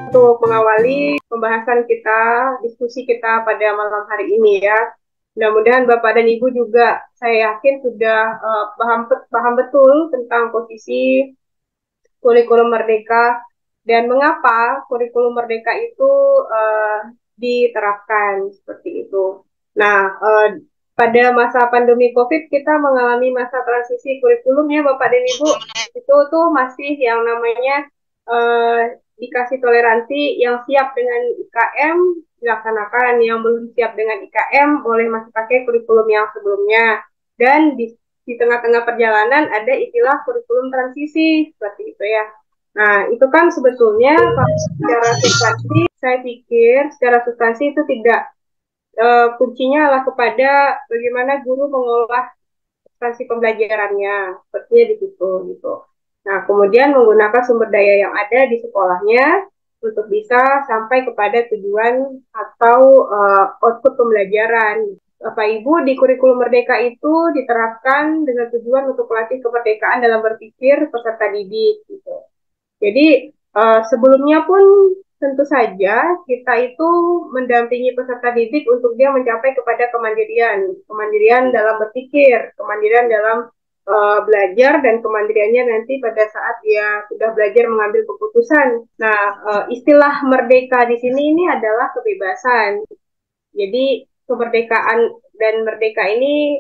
Untuk mengawali pembahasan kita, diskusi kita pada malam hari ini ya. Mudah-mudahan Bapak dan Ibu juga saya yakin sudah paham betul tentang posisi kurikulum Merdeka dan mengapa kurikulum Merdeka itu diterapkan seperti itu. Nah, pada masa pandemi COVID kita mengalami masa transisi kurikulum ya Bapak dan Ibu. Itu tuh masih yang namanya uh, dikasih toleransi yang siap dengan IKM dilaksanakan, yang belum siap dengan IKM boleh masih pakai kurikulum yang sebelumnya. Dan di tengah-tengah perjalanan ada istilah kurikulum transisi seperti itu ya. Nah, itu kan sebetulnya secara substansi, saya pikir secara substansi itu tidak kuncinya adalah kepada bagaimana guru mengolah substansi pembelajarannya, sepertinya di situ gitu. Nah, kemudian menggunakan sumber daya yang ada di sekolahnya untuk bisa sampai kepada tujuan atau output pembelajaran. Bapak Ibu, di kurikulum Merdeka itu diterapkan dengan tujuan untuk melatih kemerdekaan dalam berpikir peserta didik. Gitu. Jadi sebelumnya pun tentu saja kita itu mendampingi peserta didik untuk dia mencapai kepada kemandirian, kemandirian dalam berpikir, kemandirian dalam belajar dan kemandiriannya nanti pada saat dia sudah belajar mengambil keputusan. Nah, istilah merdeka di sini ini adalah kebebasan. Jadi kemerdekaan dan merdeka ini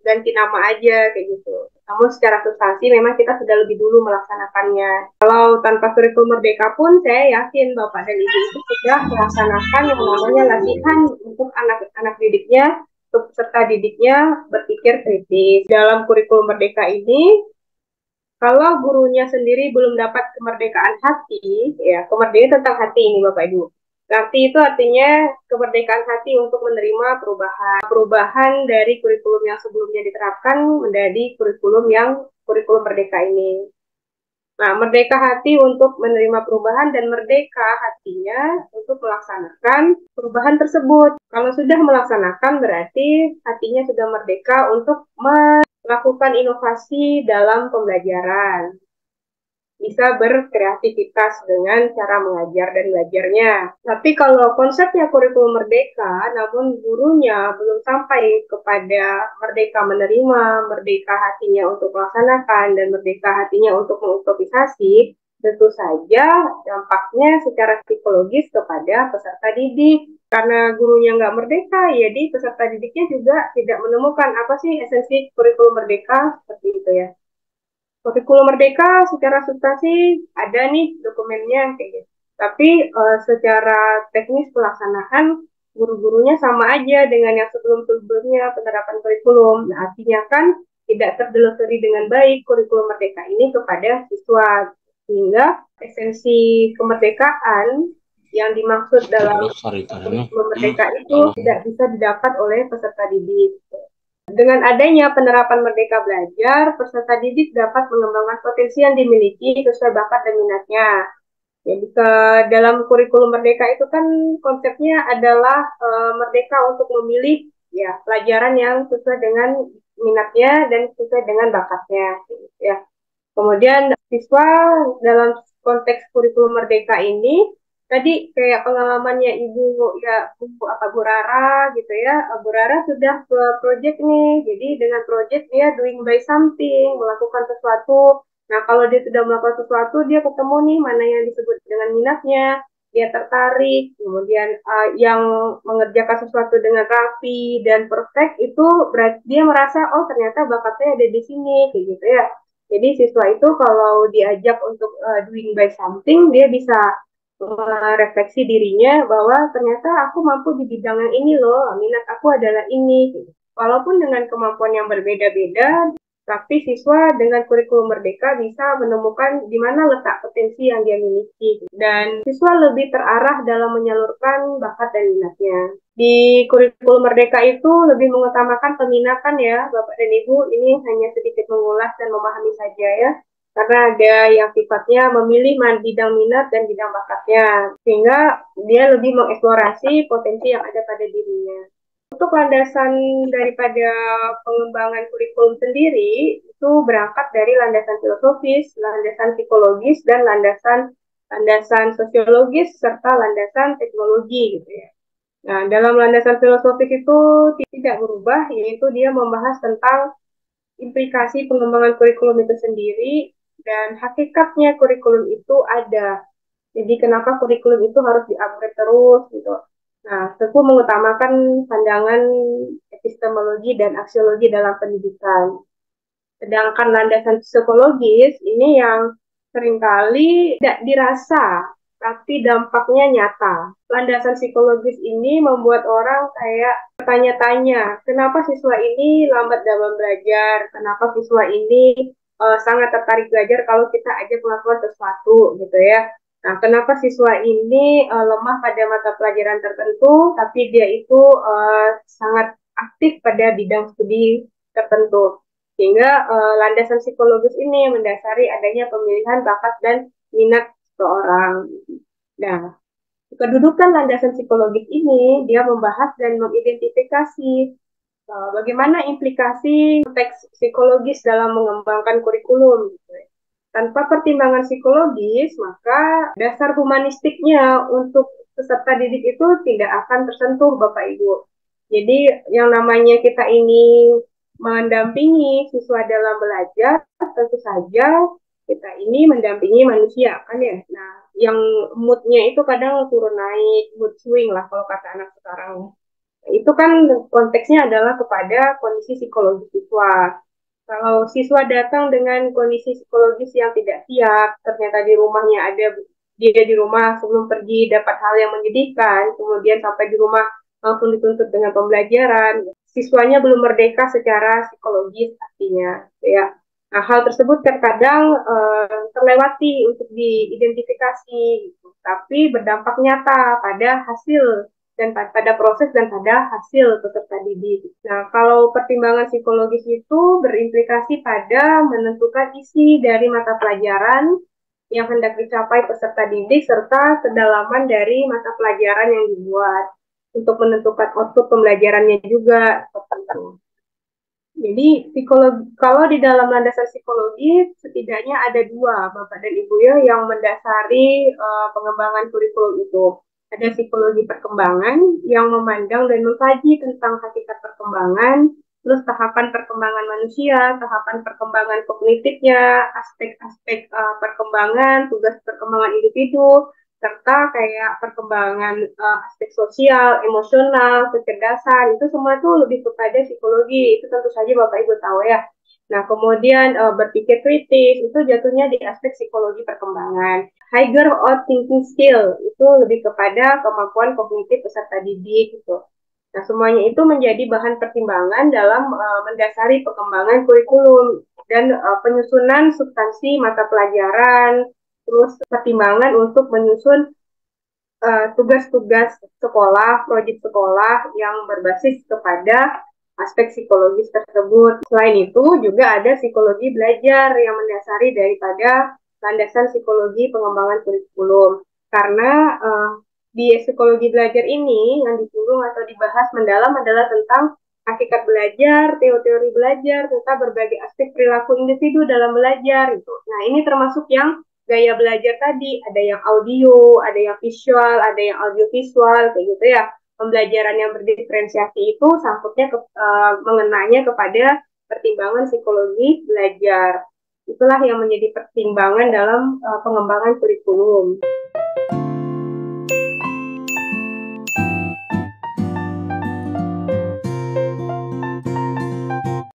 ganti nama aja kayak gitu. Namun secara substansi memang kita sudah lebih dulu melaksanakannya. Kalau tanpa kurikulum merdeka pun saya yakin Bapak dan Ibu itu sudah melaksanakan yang namanya latihan untuk anak-anak didiknya, untuk peserta didiknya berpikir kritis. Dalam kurikulum merdeka ini, kalau gurunya sendiri belum dapat kemerdekaan hati, ya kemerdekaan tentang hati ini Bapak Ibu. Hati itu artinya kemerdekaan hati untuk menerima perubahan. Perubahan dari kurikulum yang sebelumnya diterapkan menjadi kurikulum merdeka ini. Nah, merdeka hati untuk menerima perubahan dan merdeka hatinya untuk melaksanakan perubahan tersebut. Kalau sudah melaksanakan berarti hatinya sudah merdeka untuk melakukan inovasi dalam pembelajaran. Bisa berkreativitas dengan cara mengajar dan belajarnya. Tapi kalau konsepnya kurikulum merdeka, namun gurunya belum sampai kepada merdeka menerima, merdeka hatinya untuk melaksanakan, dan merdeka hatinya untuk mengimprovisasi, tentu saja dampaknya secara psikologis kepada peserta didik. Karena gurunya nggak merdeka, jadi peserta didiknya juga tidak menemukan apa sih esensi kurikulum merdeka, seperti itu ya. Kurikulum Merdeka secara substansi ada nih dokumennya kayak gitu. Tapi secara teknis pelaksanaan guru-gurunya sama aja dengan yang sebelum-sebelumnya penerapan kurikulum. Nah, artinya kan tidak terdelivery dengan baik kurikulum Merdeka ini kepada siswa. Sehingga esensi kemerdekaan yang dimaksud dalam kurikulum Merdeka itu tidak bisa didapat oleh peserta didik. Dengan adanya penerapan Merdeka Belajar, peserta didik dapat mengembangkan potensi yang dimiliki sesuai bakat dan minatnya. Jadi dalam kurikulum Merdeka itu kan konsepnya adalah merdeka untuk memilih ya pelajaran yang sesuai dengan minatnya dan sesuai dengan bakatnya. Ya. Kemudian siswa dalam konteks kurikulum Merdeka ini tadi kayak pengalamannya Ibu ya Bu Rara gitu ya. Bu Rara sudah ke project nih. Jadi dengan project dia doing by something, melakukan sesuatu. Nah, kalau dia sudah melakukan sesuatu, dia ketemu nih mana yang disebut dengan minatnya, dia tertarik, kemudian yang mengerjakan sesuatu dengan rapi dan perfect itu berarti dia merasa oh ternyata bakatnya ada di sini kayak gitu ya. Jadi siswa itu kalau diajak untuk doing by something, dia bisa refleksi dirinya bahwa ternyata aku mampu di bidang yang ini loh, minat aku adalah ini. Walaupun dengan kemampuan yang berbeda-beda, tapi siswa dengan kurikulum merdeka bisa menemukan di mana letak potensi yang dia miliki. Dan siswa lebih terarah dalam menyalurkan bakat dan minatnya. Di kurikulum merdeka itu lebih mengutamakan peminatan ya, Bapak dan Ibu. Ini hanya sedikit mengulas dan memahami saja ya. Karena ada yang sifatnya memilih bidang minat dan bidang bakatnya. Sehingga dia lebih mengeksplorasi potensi yang ada pada dirinya. Untuk landasan daripada pengembangan kurikulum sendiri, itu berangkat dari landasan filosofis, landasan psikologis, dan landasan landasan sosiologis, serta landasan teknologi gitu ya. Nah, dalam landasan filosofis itu tidak berubah, yaitu dia membahas tentang implikasi pengembangan kurikulum itu sendiri dan hakikatnya kurikulum itu ada. Jadi kenapa kurikulum itu harus di-upgrade terus gitu. Nah, tentu mengutamakan pandangan epistemologi dan aksiologi dalam pendidikan. Sedangkan landasan psikologis ini yang seringkali tidak dirasa, tapi dampaknya nyata. Landasan psikologis ini membuat orang kayak bertanya-tanya, kenapa siswa ini lambat dalam belajar? Kenapa siswa ini sangat tertarik belajar kalau kita ajak melakukan sesuatu gitu ya. Nah, kenapa siswa ini lemah pada mata pelajaran tertentu, tapi dia itu sangat aktif pada bidang studi tertentu. Sehingga landasan psikologis ini mendasari adanya pemilihan bakat dan minat seseorang. Nah, kedudukan landasan psikologis ini dia membahas dan mengidentifikasi bagaimana implikasi konteks psikologis dalam mengembangkan kurikulum. Gitu. Tanpa pertimbangan psikologis, maka dasar humanistiknya untuk peserta didik itu tidak akan tersentuh, Bapak Ibu. Jadi yang namanya kita ini mendampingi siswa dalam belajar, tentu saja kita ini mendampingi manusia kan ya. Nah, yang moodnya itu kadang turun naik, mood swing lah kalau kata anak sekarang. Itu kan konteksnya adalah kepada kondisi psikologis siswa. Kalau siswa datang dengan kondisi psikologis yang tidak siap, ternyata di rumahnya ada dia di rumah sebelum pergi dapat hal yang menyedihkan, kemudian sampai di rumah langsung dituntut dengan pembelajaran, siswanya belum merdeka secara psikologis artinya, ya. Nah, hal tersebut terkadang terlewati untuk diidentifikasi, gitu. Tapi berdampak nyata pada hasil dan pada proses dan pada hasil peserta didik. Nah, kalau pertimbangan psikologis itu berimplikasi pada menentukan isi dari mata pelajaran yang hendak dicapai peserta didik serta kedalaman dari mata pelajaran yang dibuat untuk menentukan output pembelajarannya juga tertentu. Jadi psikologi, kalau di dalam landasan psikologi setidaknya ada dua Bapak dan Ibu ya yang mendasari pengembangan kurikulum itu. Ada psikologi perkembangan yang memandang dan mengkaji tentang hakikat perkembangan, terus tahapan perkembangan manusia, tahapan perkembangan kognitifnya, aspek-aspek perkembangan, tugas perkembangan individu, serta kayak perkembangan aspek sosial, emosional, kecerdasan, itu semua tuh lebih kepada psikologi. Itu tentu saja Bapak Ibu tahu ya. Nah, kemudian berpikir kritis itu jatuhnya di aspek psikologi perkembangan. Higher or thinking skill itu lebih kepada kemampuan kognitif peserta didik gitu. Nah, semuanya itu menjadi bahan pertimbangan dalam mendasari perkembangan kurikulum dan penyusunan substansi mata pelajaran, terus pertimbangan untuk menyusun tugas-tugas sekolah, proyek sekolah yang berbasis kepada aspek psikologis tersebut. Selain itu juga ada psikologi belajar yang mendasari daripada landasan psikologi pengembangan kurikulum. Karena di psikologi belajar ini yang disinggung atau dibahas mendalam adalah tentang hakikat belajar, teori-teori belajar, tentang berbagai aspek perilaku individu dalam belajar. Gitu. Nah, ini termasuk yang gaya belajar tadi, ada yang audio, ada yang visual, ada yang audiovisual, kayak gitu ya. Pembelajaran yang berdiferensiasi itu sangkutnya mengenanya kepada pertimbangan psikologi belajar. Itulah yang menjadi pertimbangan dalam pengembangan kurikulum.